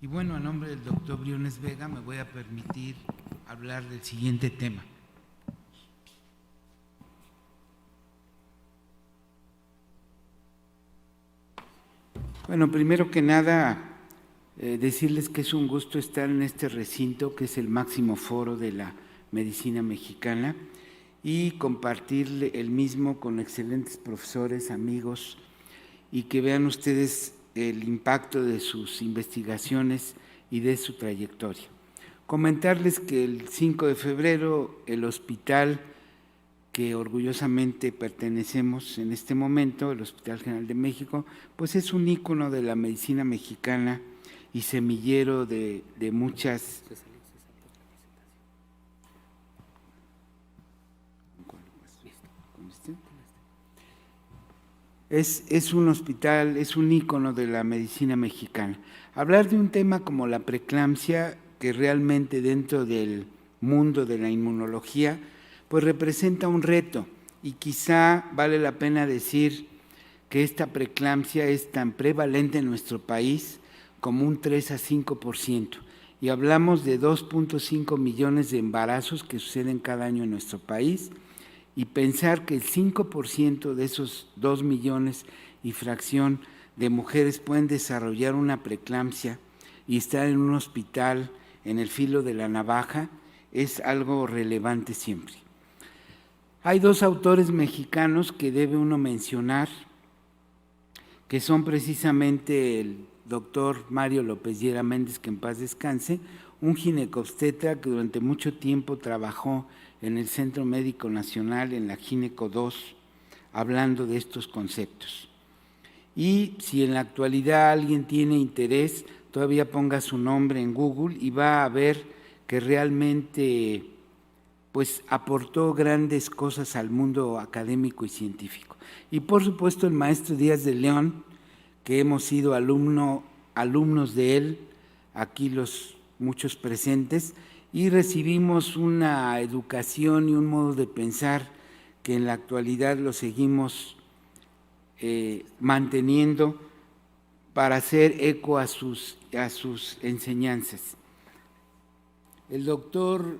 Y bueno, a nombre del doctor Briones Vega me voy a permitir hablar del siguiente tema. Bueno, primero que nada, decirles que es un gusto estar en este recinto, que es el máximo foro de la medicina mexicana, y compartir el mismo con excelentes profesores, amigos, y que vean ustedes el impacto de sus investigaciones y de su trayectoria. Comentarles que el 5 de febrero el hospital que orgullosamente pertenecemos en este momento, el Hospital General de México, pues es un ícono de la medicina mexicana y semillero de muchas... Es un hospital, es un ícono de la medicina mexicana. Hablar de un tema como la preeclampsia, que realmente dentro del mundo de la inmunología, pues representa un reto, y quizá vale la pena decir que esta preeclampsia es tan prevalente en nuestro país como un 3 a 5%, y hablamos de 2.5 millones de embarazos que suceden cada año en nuestro país, y pensar que el 5% de esos 2 millones y fracción de mujeres pueden desarrollar una preeclampsia y estar en un hospital en el filo de la navaja es algo relevante siempre. Hay dos autores mexicanos que debe uno mencionar, que son precisamente el doctor Mario López Llera Méndez, que en paz descanse, un ginecobstetra que durante mucho tiempo trabajó en el Centro Médico Nacional, en la Gineco 2, hablando de estos conceptos. Y si en la actualidad alguien tiene interés, todavía ponga su nombre en Google y va a ver que realmente pues aportó grandes cosas al mundo académico y científico. Y por supuesto el maestro Díaz de León, que hemos sido alumnos de él, aquí los muchos presentes, y recibimos una educación y un modo de pensar que en la actualidad lo seguimos manteniendo para hacer eco a sus enseñanzas. El doctor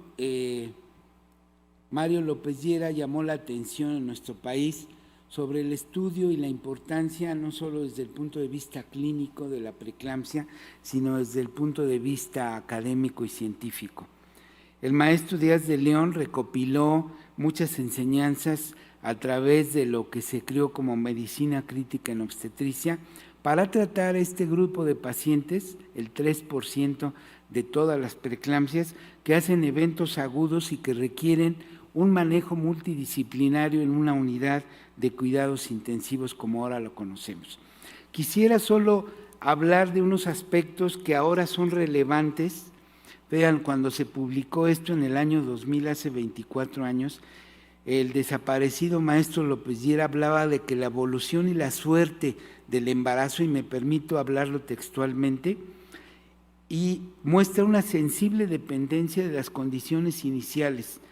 Mario López Llera llamó la atención en nuestro país sobre el estudio y la importancia, no solo desde el punto de vista clínico de la preeclampsia, sino desde el punto de vista académico y científico. El maestro Díaz de León recopiló muchas enseñanzas a través de lo que se creó como medicina crítica en obstetricia para tratar a este grupo de pacientes, el 3% de todas las preeclampsias, que hacen eventos agudos y que requieren un manejo multidisciplinario en una unidad de cuidados intensivos como ahora lo conocemos. Quisiera solo hablar de unos aspectos que ahora son relevantes. Vean, cuando se publicó esto en el año 2000, hace 24 años, el desaparecido maestro López Llera hablaba de que la evolución y la suerte del embarazo, y me permito hablarlo textualmente, y muestra una sensible dependencia de las condiciones iniciales,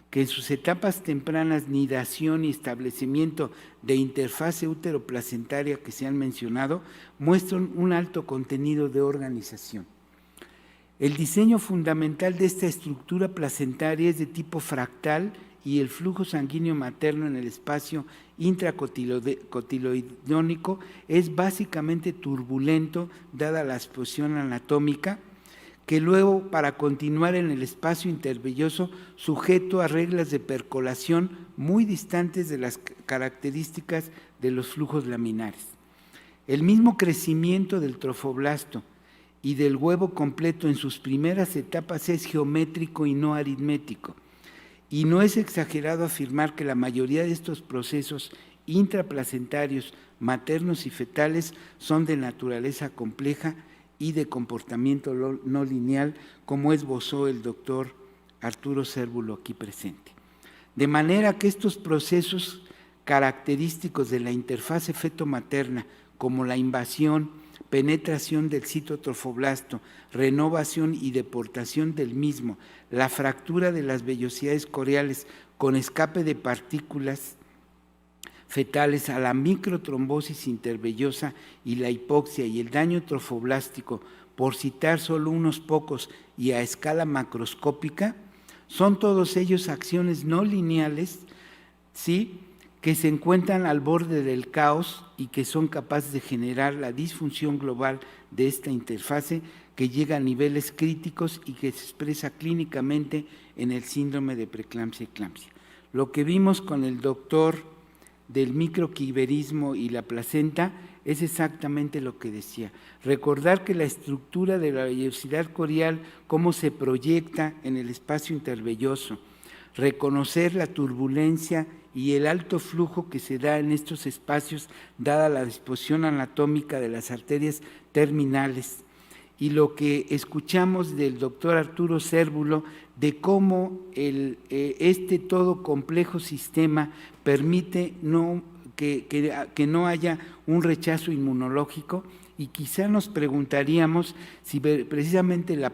que en sus etapas tempranas, nidación y establecimiento de interfase útero-placentaria que se han mencionado, muestran un alto contenido de organización. El diseño fundamental de esta estructura placentaria es de tipo fractal y el flujo sanguíneo materno en el espacio intracotiloidónico es básicamente turbulento, dada la exposición anatómica, que luego, para continuar en el espacio intervelloso, sujeto a reglas de percolación muy distantes de las características de los flujos laminares. El mismo crecimiento del trofoblasto y del huevo completo en sus primeras etapas es geométrico y no aritmético. Y no es exagerado afirmar que la mayoría de estos procesos intraplacentarios, maternos y fetales son de naturaleza compleja y de comportamiento no lineal, como esbozó el doctor Arturo Cérvulo aquí presente. De manera que estos procesos característicos de la interfase feto-materna, como la invasión, penetración del citotrofoblasto, renovación y deportación del mismo, la fractura de las vellosidades coreales con escape de partículas fetales a la microtrombosis intervellosa y la hipoxia y el daño trofoblástico por citar solo unos pocos y a escala macroscópica, son todos ellos acciones no lineales, ¿sí?, que se encuentran al borde del caos y que son capaces de generar la disfunción global de esta interfase que llega a niveles críticos y que se expresa clínicamente en el síndrome de preeclampsia-eclampsia. Lo que vimos con el doctor del microquiberismo y la placenta es exactamente lo que decía. Recordar que la estructura de la vellosidad corial, cómo se proyecta en el espacio intervelloso, reconocer la turbulencia y el alto flujo que se da en estos espacios dada la disposición anatómica de las arterias terminales, y lo que escuchamos del doctor Arturo Cérvulo de cómo este todo complejo sistema permite que no haya un rechazo inmunológico, y quizá nos preguntaríamos si precisamente la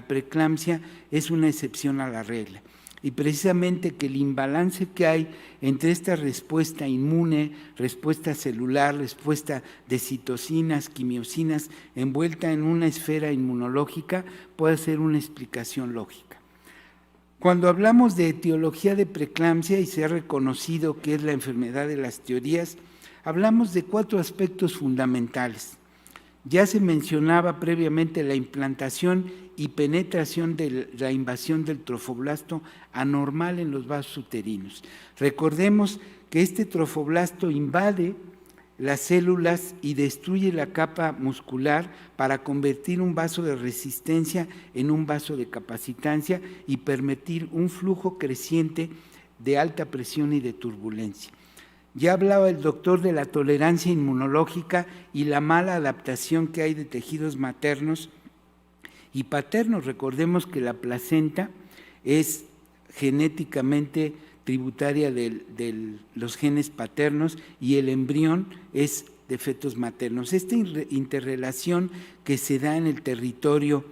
preeclampsia es una excepción a la regla. Y precisamente que el imbalance que hay entre esta respuesta inmune, respuesta celular, respuesta de citocinas, quimiosinas, envuelta en una esfera inmunológica, puede ser una explicación lógica. Cuando hablamos de etiología de preeclampsia y se ha reconocido que es la enfermedad de las teorías, hablamos de 4 aspectos fundamentales. Ya se mencionaba previamente la implantación y penetración de la invasión del trofoblasto anormal en los vasos uterinos. Recordemos que este trofoblasto invade las células y destruye la capa muscular para convertir un vaso de resistencia en un vaso de capacitancia y permitir un flujo creciente de alta presión y de turbulencia. Ya hablaba el doctor de la tolerancia inmunológica y la mala adaptación que hay de tejidos maternos y paternos. Recordemos que la placenta es genéticamente tributaria de los genes paternos y el embrión es de fetos maternos. Esta interrelación que se da en el territorio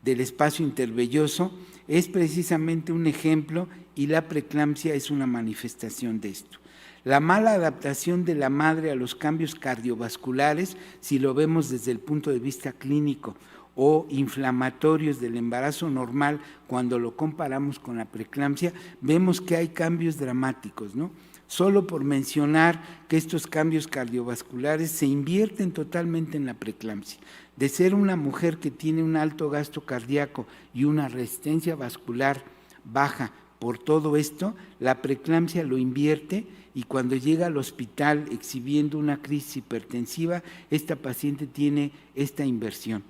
del espacio intervelloso es precisamente un ejemplo, y la preeclampsia es una manifestación de esto. La mala adaptación de la madre a los cambios cardiovasculares, si lo vemos desde el punto de vista clínico, o inflamatorios del embarazo normal, cuando lo comparamos con la preeclampsia, vemos que hay cambios dramáticos, ¿no? Solo por mencionar que estos cambios cardiovasculares se invierten totalmente en la preeclampsia. De ser una mujer que tiene un alto gasto cardíaco y una resistencia vascular baja por todo esto, la preeclampsia lo invierte, y cuando llega al hospital exhibiendo una crisis hipertensiva, esta paciente tiene esta inversión.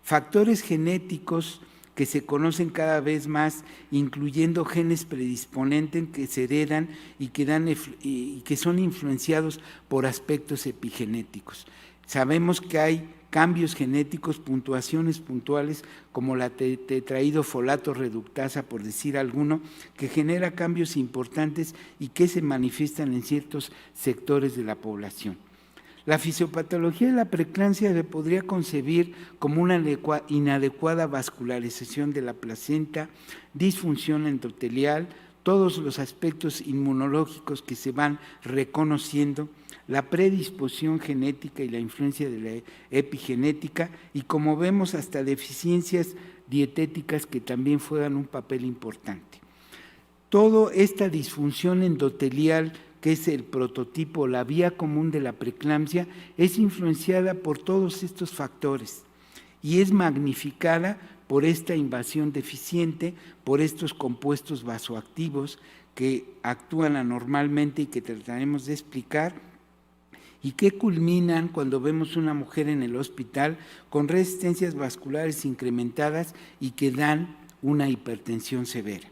Factores genéticos que se conocen cada vez más, incluyendo genes predisponentes que se heredan y que son influenciados por aspectos epigenéticos. Sabemos que hay cambios genéticos, puntuaciones puntuales, como la tetraidofolato reductasa, por decir alguno, que genera cambios importantes y que se manifiestan en ciertos sectores de la población. La fisiopatología de la preeclampsia se podría concebir como una inadecuada vascularización de la placenta, disfunción endotelial, todos los aspectos inmunológicos que se van reconociendo, la predisposición genética y la influencia de la epigenética, y como vemos hasta deficiencias dietéticas que también juegan un papel importante. Toda esta disfunción endotelial, que es el prototipo, la vía común de la preeclampsia, es influenciada por todos estos factores y es magnificada por esta invasión deficiente, por estos compuestos vasoactivos que actúan anormalmente y que trataremos de explicar, y que culminan cuando vemos una mujer en el hospital con resistencias vasculares incrementadas y que dan una hipertensión severa.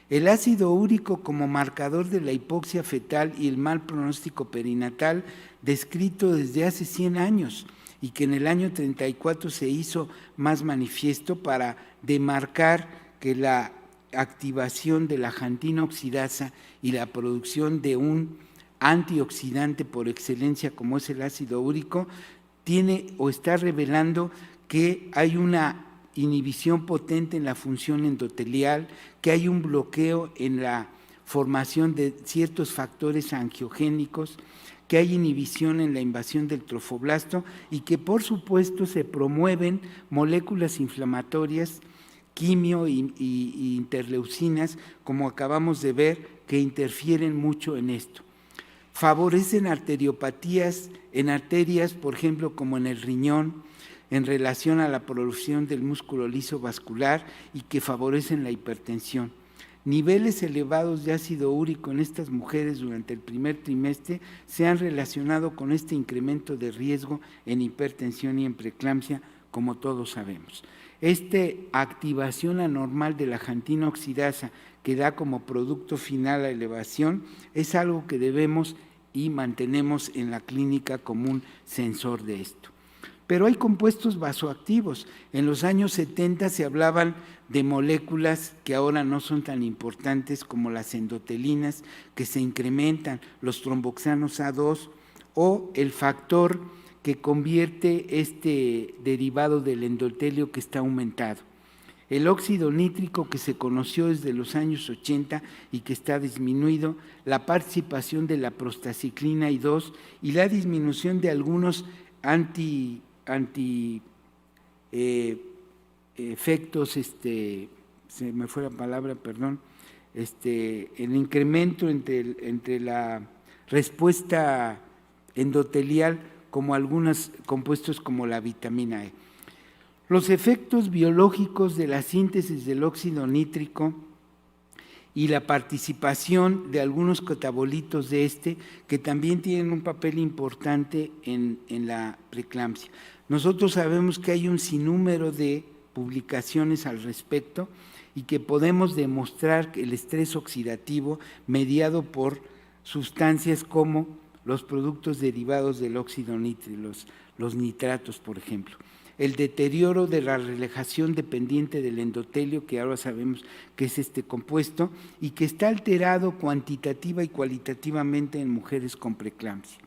El ácido úrico como marcador de la hipoxia fetal y el mal pronóstico perinatal, descrito desde hace 100 años y que en el año 34 se hizo más manifiesto para demarcar que la activación de la xantina oxidasa y la producción de un antioxidante por excelencia como es el ácido úrico tiene o está revelando que hay una inhibición potente en la función endotelial, que hay un bloqueo en la formación de ciertos factores angiogénicos, que hay inhibición en la invasión del trofoblasto y que por supuesto se promueven moléculas inflamatorias, quimio y interleucinas, como acabamos de ver, que interfieren mucho en esto. Favorecen arteriopatías en arterias, por ejemplo, como en el riñón, en relación a la producción del músculo liso vascular y que favorecen la hipertensión. Niveles elevados de ácido úrico en estas mujeres durante el primer trimestre se han relacionado con este incremento de riesgo en hipertensión y en preeclampsia, como todos sabemos. Esta activación anormal de la jantina oxidasa que da como producto final la elevación es algo que debemos y mantenemos en la clínica como un sensor de esto. Pero hay compuestos vasoactivos. En los años 70 se hablaban de moléculas que ahora no son tan importantes como las endotelinas, que se incrementan, los tromboxanos A2 o el factor que convierte este derivado del endotelio que está aumentado. El óxido nítrico que se conoció desde los años 80 y que está disminuido, la participación de la prostaciclina I2 y la disminución de algunos efectos, se me fue la palabra, perdón, el incremento entre la respuesta endotelial como algunos compuestos como la vitamina E. Los efectos biológicos de la síntesis del óxido nítrico y la participación de algunos catabolitos de que también tienen un papel importante en la preeclampsia. Nosotros sabemos que hay un sinnúmero de publicaciones al respecto y que podemos demostrar que el estrés oxidativo mediado por sustancias como los productos derivados del óxido nítrico, los nitratos, por ejemplo. El deterioro de la relajación dependiente del endotelio, que ahora sabemos que es este compuesto, y que está alterado cuantitativa y cualitativamente en mujeres con preeclampsia.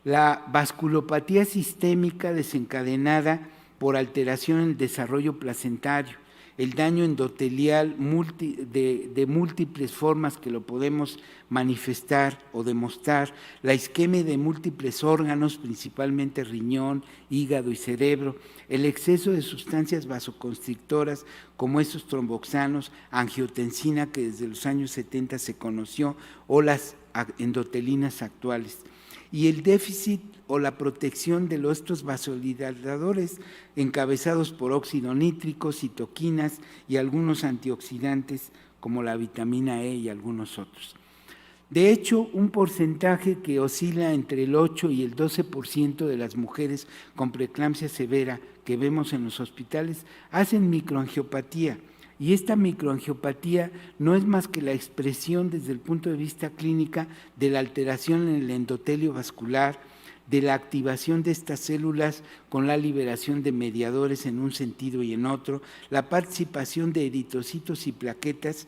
La vasculopatía sistémica desencadenada por alteración en el desarrollo placentario, el daño endotelial de múltiples formas que lo podemos manifestar o demostrar, la isquemia de múltiples órganos, principalmente riñón, hígado y cerebro, el exceso de sustancias vasoconstrictoras como esos tromboxanos, angiotensina que desde los años 70 se conoció, o las endotelinas actuales, y el déficit o la protección de estos vasodilatadores encabezados por óxido nítrico, citoquinas y algunos antioxidantes como la vitamina E y algunos otros. De hecho, un porcentaje que oscila entre el 8 y el 12% de las mujeres con preeclampsia severa que vemos en los hospitales hacen microangiopatía, y esta microangiopatía no es más que la expresión desde el punto de vista clínica de la alteración en el endotelio vascular, de la activación de estas células con la liberación de mediadores en un sentido y en otro, la participación de eritrocitos y plaquetas,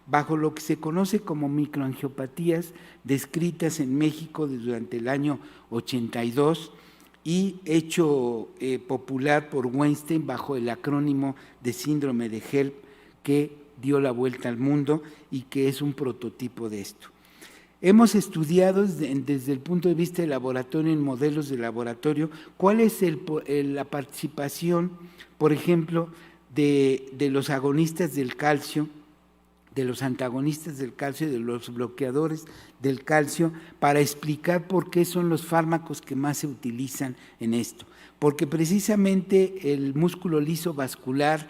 bajo lo que se conoce como microangiopatías descritas en México durante el año 82 y hecho popular por Weinstein bajo el acrónimo de síndrome de HELP, que dio la vuelta al mundo y que es un prototipo de esto. Hemos estudiado desde el punto de vista del laboratorio, en modelos de laboratorio, cuál es la participación, por ejemplo, de los agonistas del calcio, de los antagonistas del calcio, de los bloqueadores del calcio, para explicar por qué son los fármacos que más se utilizan en esto. Porque precisamente el músculo liso vascular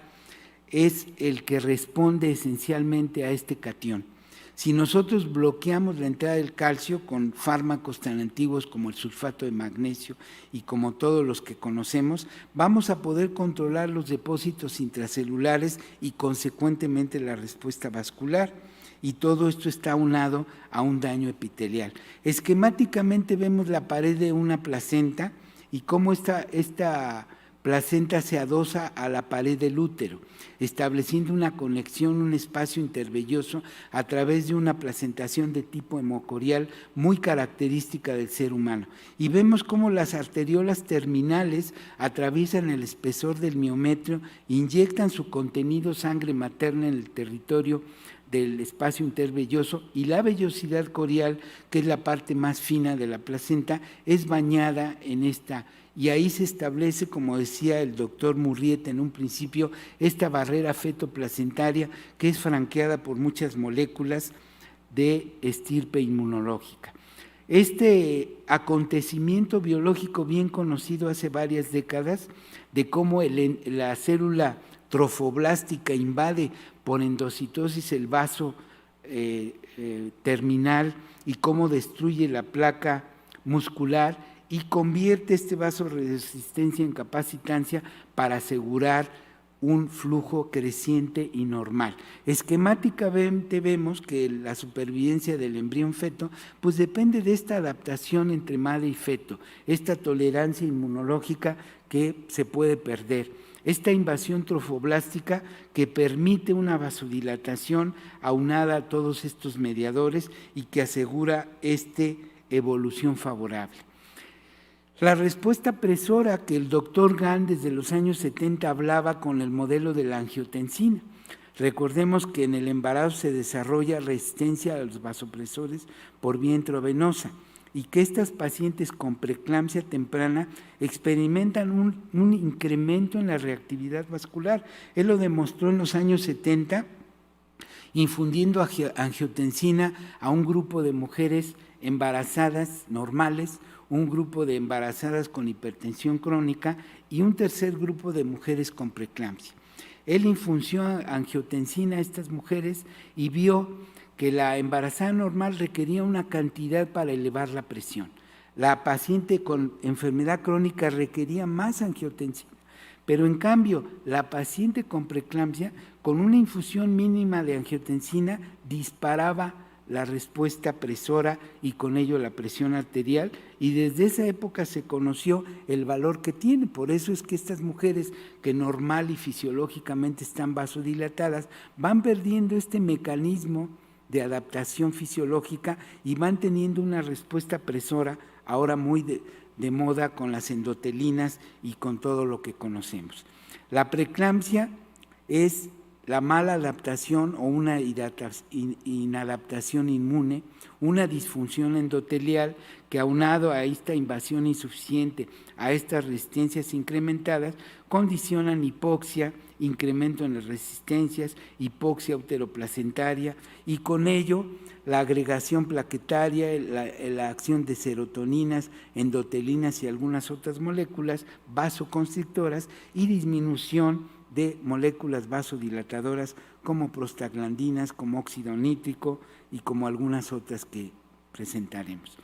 es el que responde esencialmente a este catión. Si nosotros bloqueamos la entrada del calcio con fármacos tan antiguos como el sulfato de magnesio y como todos los que conocemos, vamos a poder controlar los depósitos intracelulares y consecuentemente la respuesta vascular. Y todo esto está aunado a un daño epitelial. Esquemáticamente vemos la pared de una placenta y cómo esta placenta se adosa a la pared del útero, estableciendo una conexión, un espacio intervelloso a través de una placentación de tipo hemocorial muy característica del ser humano. Y vemos cómo las arteriolas terminales atraviesan el espesor del miometrio, inyectan su contenido sangre materna en el territorio del espacio intervelloso, y la vellosidad corial, que es la parte más fina de la placenta, es bañada en esta, y ahí se establece, como decía el doctor Murrieta en un principio, esta barrera fetoplacentaria que es franqueada por muchas moléculas de estirpe inmunológica. Este acontecimiento biológico bien conocido hace varias décadas, de cómo la célula trofoblástica invade por endocitosis el vaso terminal y cómo destruye la placa muscular y convierte este vaso de resistencia en capacitancia para asegurar un flujo creciente y normal. Esquemáticamente vemos que la supervivencia del embrión feto pues depende de esta adaptación entre madre y feto, esta tolerancia inmunológica que se puede perder, esta invasión trofoblástica que permite una vasodilatación aunada a todos estos mediadores y que asegura esta evolución favorable. La respuesta presora que el doctor Gahn desde los años 70 hablaba con el modelo de la angiotensina. Recordemos que en el embarazo se desarrolla resistencia a los vasopresores por vía intravenosa y que estas pacientes con preeclampsia temprana experimentan un incremento en la reactividad vascular. Él lo demostró en los años 70 infundiendo angiotensina a un grupo de mujeres embarazadas normales, un grupo de embarazadas con hipertensión crónica y un tercer grupo de mujeres con preeclampsia. Él infundió angiotensina a estas mujeres y vio que la embarazada normal requería una cantidad para elevar la presión. La paciente con enfermedad crónica requería más angiotensina, pero en cambio la paciente con preeclampsia con una infusión mínima de angiotensina disparaba la respuesta presora y con ello la presión arterial, y desde esa época se conoció el valor que tiene. Por eso es que estas mujeres que normal y fisiológicamente están vasodilatadas van perdiendo este mecanismo de adaptación fisiológica y van teniendo una respuesta presora ahora muy de moda con las endotelinas y con todo lo que conocemos. La preeclampsia es la mala adaptación o una inadaptación inmune, una disfunción endotelial que aunado a esta invasión insuficiente, a estas resistencias incrementadas, condicionan hipoxia, incremento en las resistencias, hipoxia uteroplacentaria y con ello la agregación plaquetaria, la acción de serotoninas, endotelinas y algunas otras moléculas vasoconstrictoras y disminución de moléculas vasodilatadoras como prostaglandinas, como óxido nítrico y como algunas otras que presentaremos.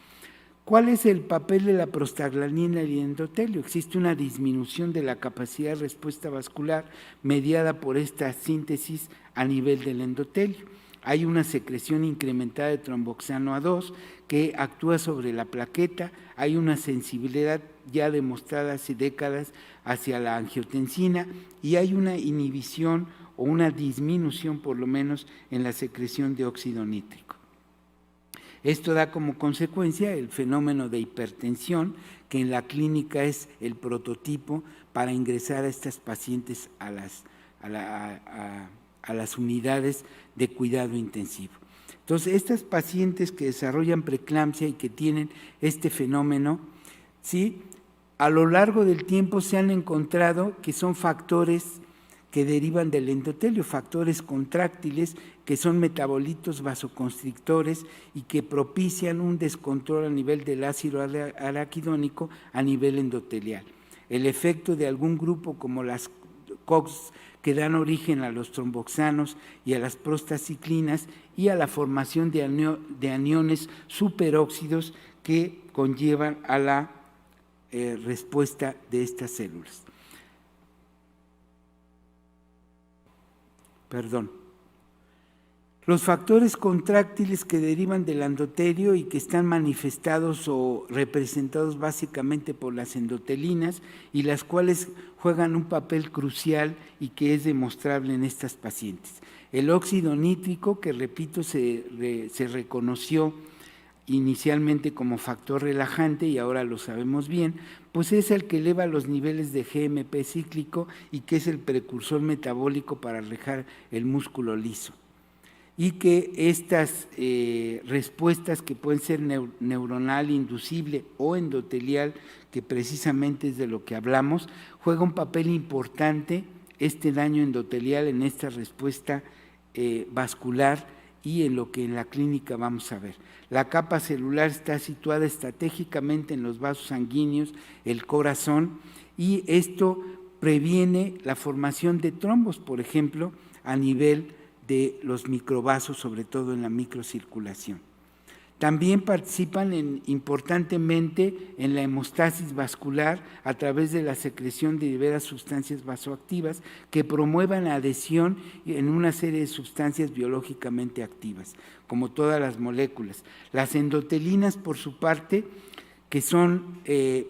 ¿Cuál es el papel de la prostaglandina y el endotelio? Existe una disminución de la capacidad de respuesta vascular mediada por esta síntesis a nivel del endotelio. Hay una secreción incrementada de tromboxano A2 que actúa sobre la plaqueta, hay una sensibilidad ya demostrada hace décadas hacia la angiotensina y hay una inhibición o una disminución por lo menos en la secreción de óxido nítrico. Esto da como consecuencia el fenómeno de hipertensión, que en la clínica es el prototipo para ingresar a estas pacientes a las unidades de cuidado intensivo. Entonces, estas pacientes que desarrollan preeclampsia y que tienen este fenómeno, ¿sí?, a lo largo del tiempo se han encontrado que son factores que derivan del endotelio, factores contráctiles que son metabolitos vasoconstrictores y que propician un descontrol a nivel del ácido araquidónico a nivel endotelial. El efecto de algún grupo como las COX que dan origen a los tromboxanos y a las prostaciclinas y a la formación de aniones superóxidos que conllevan a la respuesta de estas células. Los factores contráctiles que derivan del endotelio y que están manifestados o representados básicamente por las endotelinas y las cuales juegan un papel crucial y que es demostrable en estas pacientes. El óxido nítrico, que repito, se reconoció inicialmente como factor relajante y ahora lo sabemos bien, pues es el que eleva los niveles de GMP cíclico y que es el precursor metabólico para alejar el músculo liso. y que estas respuestas que pueden ser neuronal, inducible o endotelial, que precisamente es de lo que hablamos, juega un papel importante este daño endotelial en esta respuesta vascular y en lo que en la clínica vamos a ver. La capa celular está situada estratégicamente en los vasos sanguíneos, el corazón, y esto previene la formación de trombos, por ejemplo, a nivel de los microvasos, sobre todo en la microcirculación. También participan importantemente en la hemostasis vascular a través de la secreción de diversas sustancias vasoactivas que promuevan la adhesión en una serie de sustancias biológicamente activas, como todas las moléculas. Las endotelinas, por su parte, que son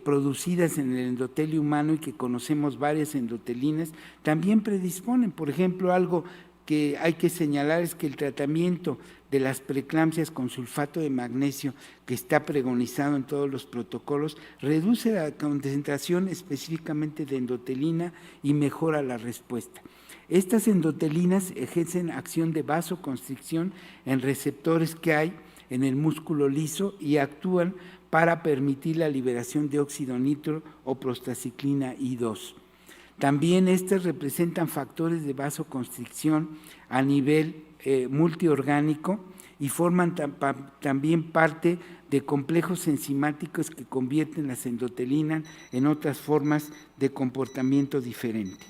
producidas en el endotelio humano y que conocemos varias endotelinas, también predisponen. Por ejemplo, algo que hay que señalar es que el tratamiento de las preeclampsias con sulfato de magnesio, que está pregonizado en todos los protocolos, reduce la concentración específicamente de endotelina y mejora la respuesta. Estas endotelinas ejercen acción de vasoconstricción en receptores que hay en el músculo liso y actúan para permitir la liberación de óxido nitro o prostaciclina I2. También estas representan factores de vasoconstricción a nivel multiorgánico y forman también parte de complejos enzimáticos que convierten las endotelinas en otras formas de comportamiento diferente.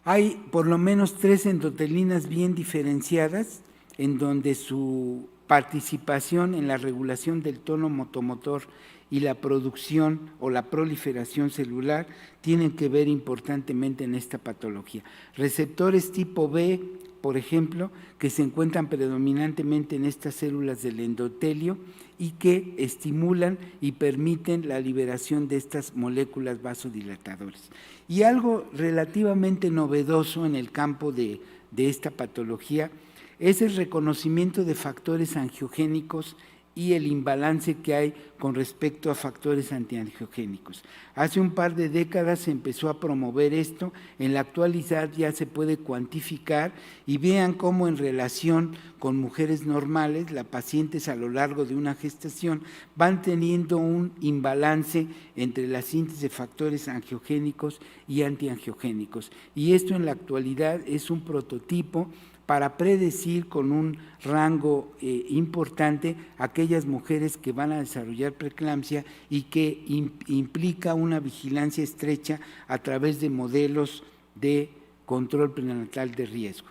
Hay por lo menos 3 endotelinas bien diferenciadas, en donde su participación en la regulación del tono motomotor y la producción o la proliferación celular tienen que ver importantemente en esta patología. Receptores tipo B, por ejemplo, que se encuentran predominantemente en estas células del endotelio y que estimulan y permiten la liberación de estas moléculas vasodilatadoras. Y algo relativamente novedoso en el campo de esta patología es el reconocimiento de factores angiogénicos y el imbalance que hay con respecto a factores antiangiogénicos. Hace un par de décadas se empezó a promover esto, en la actualidad ya se puede cuantificar y vean cómo en relación con mujeres normales, las pacientes a lo largo de una gestación van teniendo un imbalance entre la síntesis de factores angiogénicos y antiangiogénicos. Y esto en la actualidad es un prototipo para predecir con un rango importante aquellas mujeres que van a desarrollar preeclampsia y que implica una vigilancia estrecha a través de modelos de control prenatal de riesgo.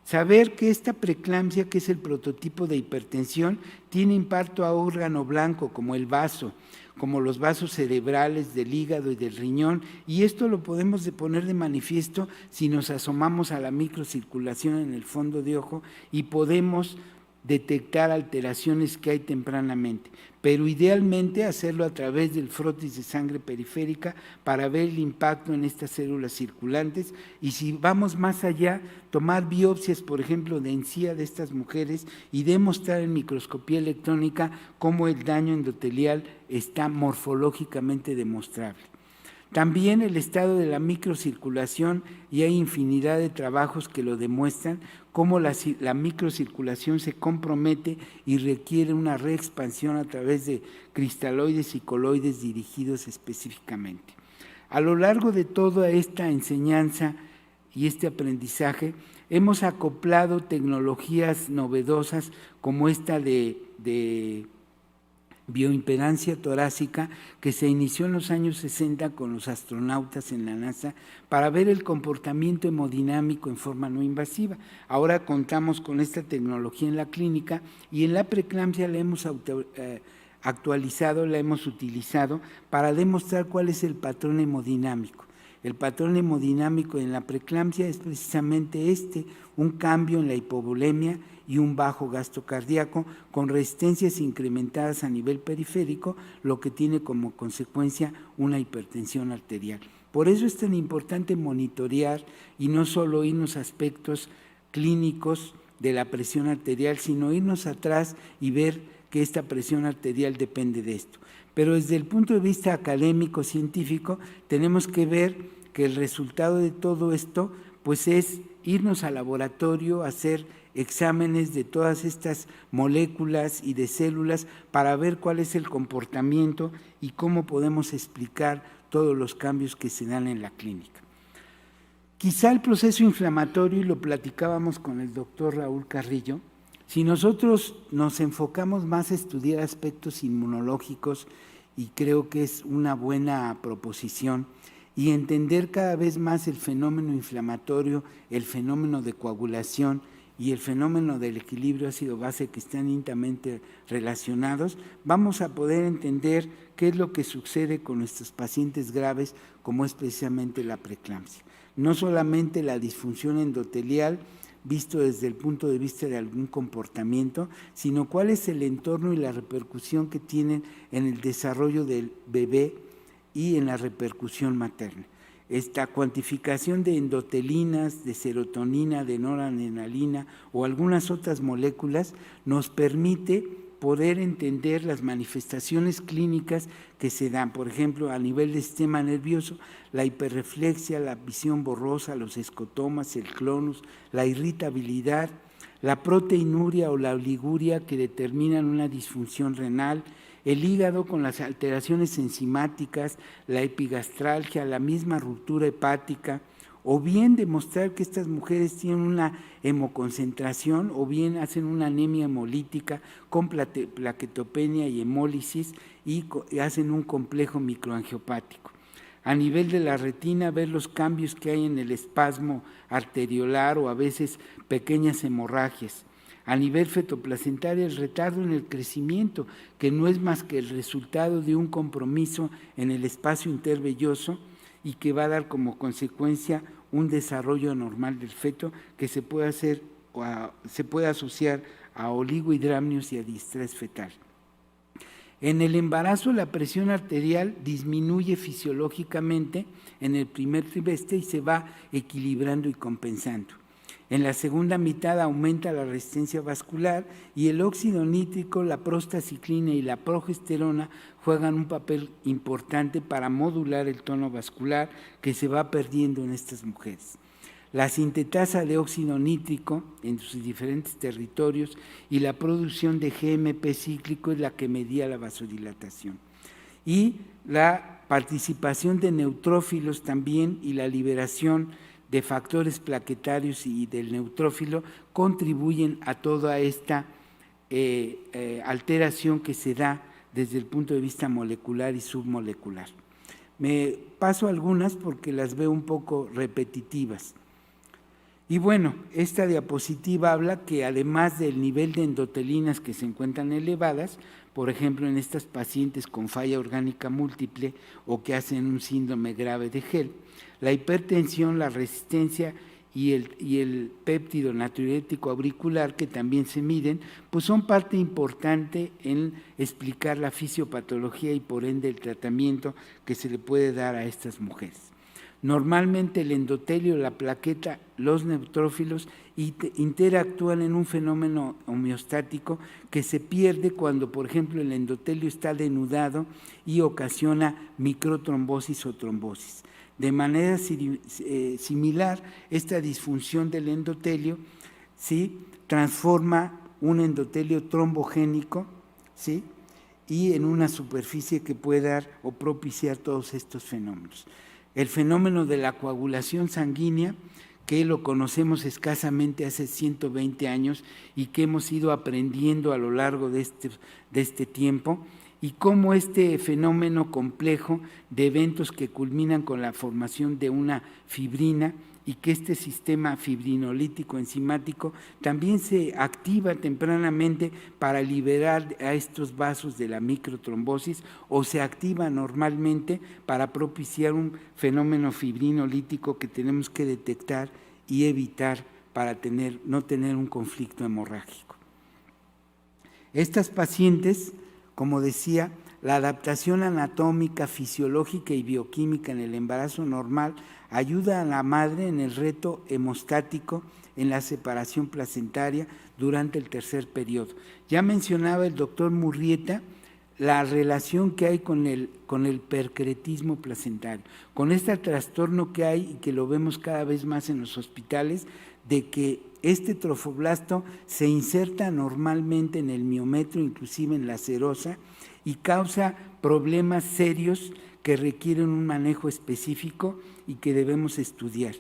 Saber que esta preeclampsia, que es el prototipo de hipertensión, tiene impacto a órgano blanco como el vaso, como los vasos cerebrales del hígado y del riñón, y esto lo podemos poner de manifiesto si nos asomamos a la microcirculación en el fondo de ojo y podemos detectar alteraciones que hay tempranamente, pero idealmente hacerlo a través del frotis de sangre periférica para ver el impacto en estas células circulantes y si vamos más allá, tomar biopsias, por ejemplo, de encía de estas mujeres y demostrar en microscopía electrónica cómo el daño endotelial está morfológicamente demostrable. También el estado de la microcirculación, y hay infinidad de trabajos que lo demuestran, cómo la microcirculación se compromete y requiere una reexpansión a través de cristaloides y coloides dirigidos específicamente. A lo largo de toda esta enseñanza y este aprendizaje, hemos acoplado tecnologías novedosas como esta de bioimpedancia torácica que se inició en los años 60 con los astronautas en la NASA para ver el comportamiento hemodinámico en forma no invasiva. Ahora contamos con esta tecnología en la clínica y en la preeclampsia la hemos actualizado, la hemos utilizado para demostrar cuál es el patrón hemodinámico. El patrón hemodinámico en la preeclampsia es precisamente un cambio en la hipovolemia y un bajo gasto cardíaco con resistencias incrementadas a nivel periférico, lo que tiene como consecuencia una hipertensión arterial. Por eso es tan importante monitorear y no solo irnos a aspectos clínicos de la presión arterial, sino irnos atrás y ver que esta presión arterial depende de esto. Pero desde el punto de vista académico, científico, tenemos que ver que el resultado de todo esto pues es irnos al laboratorio, hacer exámenes de todas estas moléculas y de células para ver cuál es el comportamiento y cómo podemos explicar todos los cambios que se dan en la clínica. Quizá el proceso inflamatorio, y lo platicábamos con el doctor Raúl Carrillo, si nosotros nos enfocamos más a estudiar aspectos inmunológicos, y creo que es una buena proposición, y entender cada vez más el fenómeno inflamatorio, el fenómeno de coagulación y el fenómeno del equilibrio ácido-base que están íntimamente relacionados, vamos a poder entender qué es lo que sucede con nuestros pacientes graves, como es precisamente la preeclampsia. No solamente la disfunción endotelial, visto desde el punto de vista de algún comportamiento, sino cuál es el entorno y la repercusión que tienen en el desarrollo del bebé y en la repercusión materna. Esta cuantificación de endotelinas, de serotonina, de noradrenalina o algunas otras moléculas nos permite poder entender las manifestaciones clínicas que se dan, por ejemplo, a nivel del sistema nervioso, la hiperreflexia, la visión borrosa, los escotomas, el clonus, la irritabilidad, la proteinuria o la oliguria que determinan una disfunción renal, el hígado con las alteraciones enzimáticas, la epigastralgia, la misma ruptura hepática, o bien demostrar que estas mujeres tienen una hemoconcentración o bien hacen una anemia hemolítica con plaquetopenia y hemólisis y hacen un complejo microangiopático. A nivel de la retina, ver los cambios que hay en el espasmo arteriolar o a veces pequeñas hemorragias. A nivel fetoplacentario, el retardo en el crecimiento, que no es más que el resultado de un compromiso en el espacio intervelloso y que va a dar como consecuencia un desarrollo anormal del feto que se puede asociar a oligohidramnios y a distrés fetal. En el embarazo, la presión arterial disminuye fisiológicamente en el primer trimestre y se va equilibrando y compensando. En la segunda mitad aumenta la resistencia vascular y el óxido nítrico, la prostaciclina y la progesterona juegan un papel importante para modular el tono vascular que se va perdiendo en estas mujeres. La sintetasa de óxido nítrico en sus diferentes territorios y la producción de GMP cíclico es la que medía la vasodilatación. Y la participación de neutrófilos también y la liberación de factores plaquetarios y del neutrófilo contribuyen a toda esta alteración que se da desde el punto de vista molecular y submolecular. Me paso algunas porque las veo un poco repetitivas. Y bueno, esta diapositiva habla que además del nivel de endotelinas que se encuentran elevadas, por ejemplo en estas pacientes con falla orgánica múltiple o que hacen un síndrome grave de HELLP, la hipertensión, la resistencia y el péptido natriurético auricular, que también se miden, pues son parte importante en explicar la fisiopatología y por ende el tratamiento que se le puede dar a estas mujeres. Normalmente el endotelio, la plaqueta, los neutrófilos interactúan en un fenómeno homeostático que se pierde cuando, por ejemplo, el endotelio está denudado y ocasiona microtrombosis o trombosis. De manera similar, esta disfunción del endotelio, ¿sí?, transforma un endotelio trombogénico, ¿sí?, y en una superficie que puede dar o propiciar todos estos fenómenos. El fenómeno de la coagulación sanguínea, que lo conocemos escasamente hace 120 años y que hemos ido aprendiendo a lo largo de este tiempo, y cómo este fenómeno complejo de eventos que culminan con la formación de una fibrina y que este sistema fibrinolítico enzimático también se activa tempranamente para liberar a estos vasos de la microtrombosis o se activa normalmente para propiciar un fenómeno fibrinolítico que tenemos que detectar y evitar para no tener un conflicto hemorrágico. Estas pacientes, como decía, la adaptación anatómica, fisiológica y bioquímica en el embarazo normal ayuda a la madre en el reto hemostático en la separación placentaria durante el tercer periodo. Ya mencionaba el doctor Murrieta la relación que hay con el percretismo placentario, con este trastorno que hay y que lo vemos cada vez más en los hospitales, de que este trofoblasto se inserta normalmente en el miometrio, inclusive en la serosa, y causa problemas serios que requieren un manejo específico y que debemos estudiar.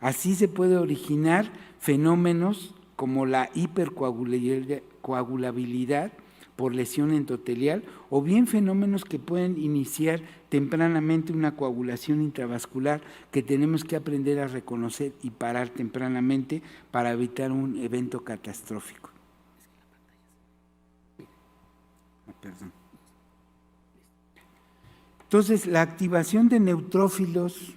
Así se puede originar fenómenos como la hipercoagulabilidad por lesión endotelial, o bien fenómenos que pueden iniciar tempranamente una coagulación intravascular que tenemos que aprender a reconocer y parar tempranamente para evitar un evento catastrófico. Perdón. Entonces, la activación de neutrófilos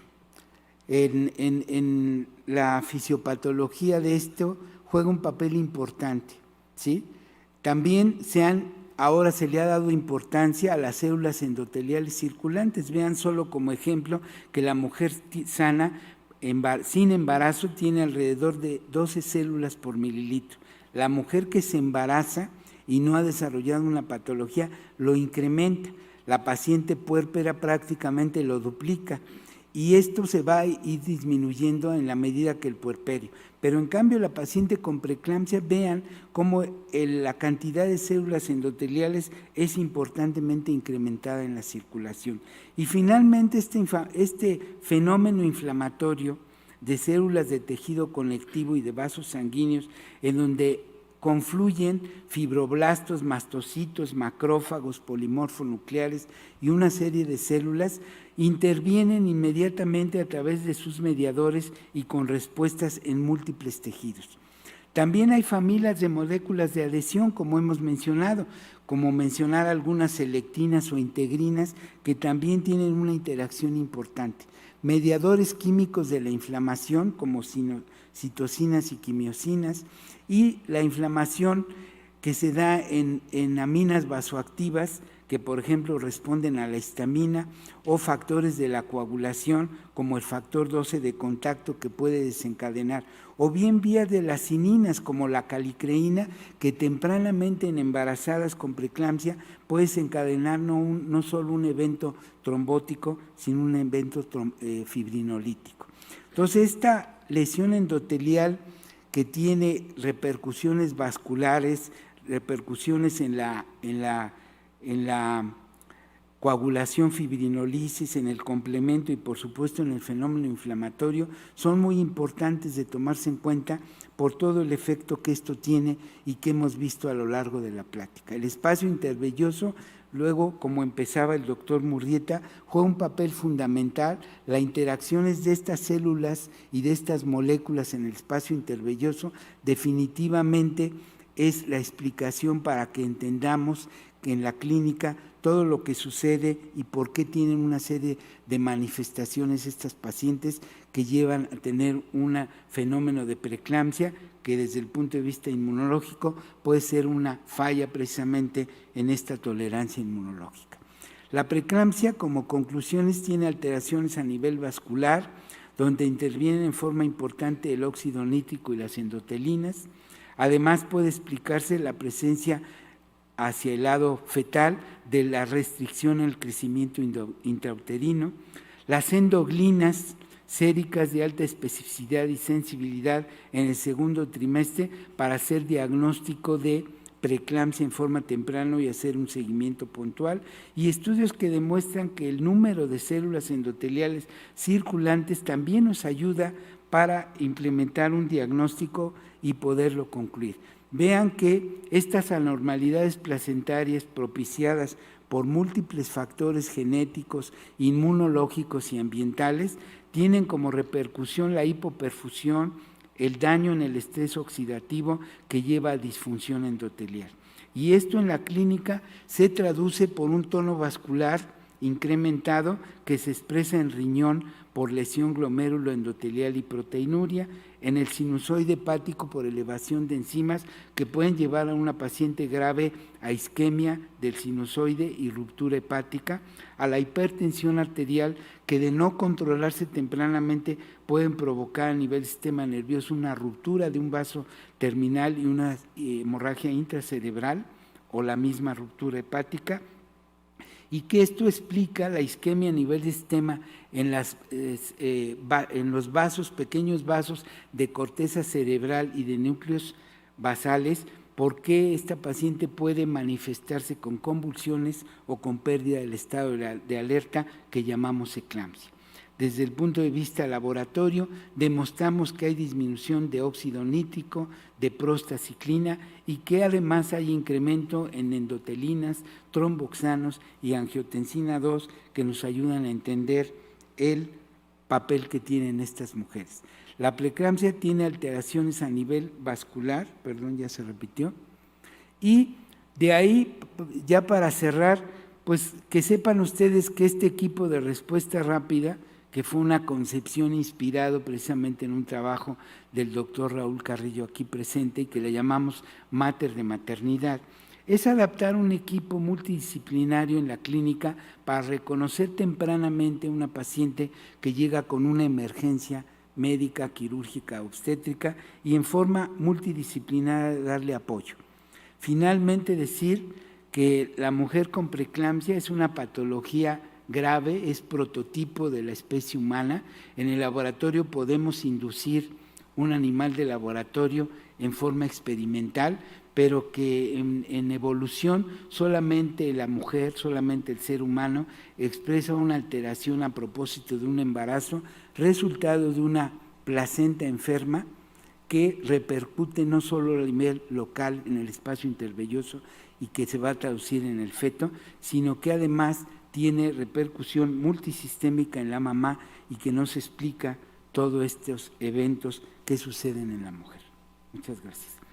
en la fisiopatología de esto juega un papel importante, ¿sí? También ahora se le ha dado importancia a las células endoteliales circulantes. Vean solo como ejemplo que la mujer sana sin embarazo tiene alrededor de 12 células por mililitro. La mujer que se embaraza y no ha desarrollado una patología lo incrementa. La paciente puérpera prácticamente lo duplica. Y esto se va a ir disminuyendo en la medida que el puerperio. Pero en cambio la paciente con preeclampsia, vean cómo la cantidad de células endoteliales es importantemente incrementada en la circulación. Y finalmente este fenómeno inflamatorio de células de tejido conectivo y de vasos sanguíneos, en donde confluyen fibroblastos, mastocitos, macrófagos, polimorfonucleares y una serie de células, intervienen inmediatamente a través de sus mediadores y con respuestas en múltiples tejidos. También hay familias de moléculas de adhesión, como hemos mencionado, como mencionar algunas selectinas o integrinas que también tienen una interacción importante. Mediadores químicos de la inflamación, como citocinas y quimiosinas, y la inflamación que se da en aminas vasoactivas, que por ejemplo responden a la histamina, o factores de la coagulación, como el factor 12 de contacto que puede desencadenar, o bien vías de las cininas, como la calicreína, que tempranamente en embarazadas con preeclampsia puede desencadenar no solo un evento trombótico, sino un evento fibrinolítico. Entonces, esta lesión endotelial que tiene repercusiones vasculares, repercusiones en la coagulación, fibrinolisis, en el complemento y por supuesto en el fenómeno inflamatorio, son muy importantes de tomarse en cuenta por todo el efecto que esto tiene y que hemos visto a lo largo de la plática. El espacio intervelloso, luego, como empezaba el doctor Murrieta, juega un papel fundamental. Las interacciones de estas células y de estas moléculas en el espacio intervelloso definitivamente es la explicación para que entendamos que en la clínica todo lo que sucede y por qué tienen una serie de manifestaciones estas pacientes que llevan a tener un fenómeno de preeclampsia que desde el punto de vista inmunológico puede ser una falla precisamente en esta tolerancia inmunológica. La preeclampsia, como conclusiones, tiene alteraciones a nivel vascular, donde intervienen en forma importante el óxido nítrico y las endotelinas. Además, puede explicarse la presencia hacia el lado fetal de la restricción al crecimiento intrauterino. Las endoglinas séricas de alta especificidad y sensibilidad en el segundo trimestre para hacer diagnóstico de preeclampsia en forma temprana y hacer un seguimiento puntual, y estudios que demuestran que el número de células endoteliales circulantes también nos ayuda para implementar un diagnóstico y poderlo concluir. Vean que estas anormalidades placentarias propiciadas por múltiples factores genéticos, inmunológicos y ambientales tienen como repercusión la hipoperfusión, el daño en el estrés oxidativo que lleva a disfunción endotelial. Y esto en la clínica se traduce por un tono vascular incrementado que se expresa en riñón por lesión glomérulo endotelial y proteinuria, en el sinusoide hepático por elevación de enzimas que pueden llevar a una paciente grave a isquemia del sinusoide y ruptura hepática, a la hipertensión arterial que de no controlarse tempranamente pueden provocar a nivel del sistema nervioso una ruptura de un vaso terminal y una hemorragia intracerebral o la misma ruptura hepática, y que esto explica la isquemia a nivel de sistema en los vasos, pequeños vasos de corteza cerebral y de núcleos basales, por qué esta paciente puede manifestarse con convulsiones o con pérdida del estado de alerta que llamamos eclampsia. Desde el punto de vista laboratorio, demostramos que hay disminución de óxido nítrico, de prostaciclina y que además hay incremento en endotelinas, tromboxanos y angiotensina 2 que nos ayudan a entender el papel que tienen estas mujeres. La preeclampsia tiene alteraciones a nivel vascular, perdón, ya se repitió, y de ahí, ya para cerrar, pues que sepan ustedes que este equipo de respuesta rápida, que fue una concepción inspirado precisamente en un trabajo del doctor Raúl Carrillo aquí presente y que le llamamos Mater de Maternidad, es adaptar un equipo multidisciplinario en la clínica para reconocer tempranamente a una paciente que llega con una emergencia médica, quirúrgica, obstétrica y en forma multidisciplinaria darle apoyo. Finalmente decir que la mujer con preeclampsia es una patología grave, es prototipo de la especie humana. En el laboratorio podemos inducir un animal de laboratorio en forma experimental, pero que en evolución solamente la mujer, solamente el ser humano expresa una alteración a propósito de un embarazo, resultado de una placenta enferma que repercute no solo a nivel local en el espacio intervelloso y que se va a traducir en el feto, sino que además tiene repercusión multisistémica en la mamá y que nos explica todos estos eventos que suceden en la mujer. Muchas gracias.